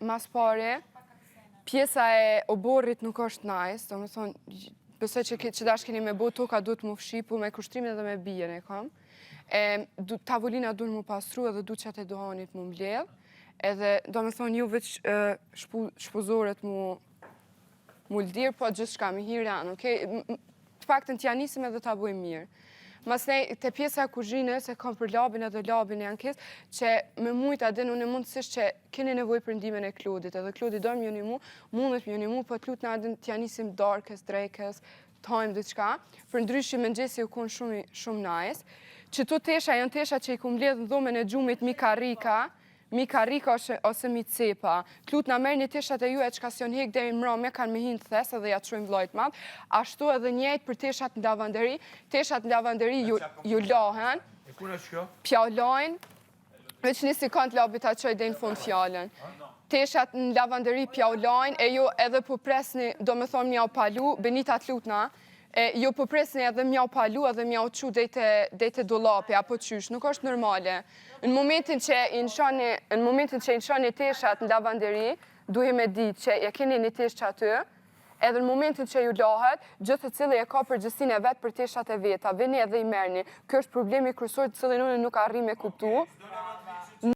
mas pare, pjesa e oborrit nuk është nice, do me thonë, besoj që dash keni me bo toka duhet mu fshipu me kushtrimin dhe me bijen e kam. Tavolina duhet mu pastru edhe duqat e dohanit mu mbledh, edhe do me thonë ju veç shpuzorët mu ldirë, po gjithë shka mi hiran, okej? Të faktën t'ja nisim edhe t'a bojmë mirë. Masnej, të pjesa e kuzhinës e kam për labin edhe labin e ankes, që me mujt adin unë mundësisht që keni nevoj për ndimin e Klodit, edhe Klodit do më njëni mu, mundet më njëni mu, po t'lut në adin t'ja nisim darkës, drejkës, t'hajmë dhe qka, për ndryshim më ngjesi u konë shumë nice, që tu tesha janë tesha që i ku mbledh në dhomën e gjumit Mika Rika ose mi cepa. Klut na merr një teshat e ju e qka s'jon hek deri mra me kanë me hinë të thes edhe ja të shojmë vllajt madh. Ashtu edhe njëjt për teshat në lavanderi. Teshat në lavanderi ju lahen. E kuna shkjo? Pjallajnë. Veç një sekund labi ta qoj dhe në fund fjallën. Teshat në lavanderi pjallajnë e ju edhe po presni, do me thonë mjau palu, Benita t'lutna, ju po presni edhe mjau palu edhe mjau qu dejte dolapi apo qysh, nuk është normale. Në momentin që i nshoni teshat në lavanderi, duhe me ditë që ja keni një tesh që aty, edhe në momentin që ju lahet, gjithë të cili e ka përgjësin e vetë për teshat e veta, vini edhe i merni. Kjo është problemi kryesor të cilin unë nuk arri me kuptu.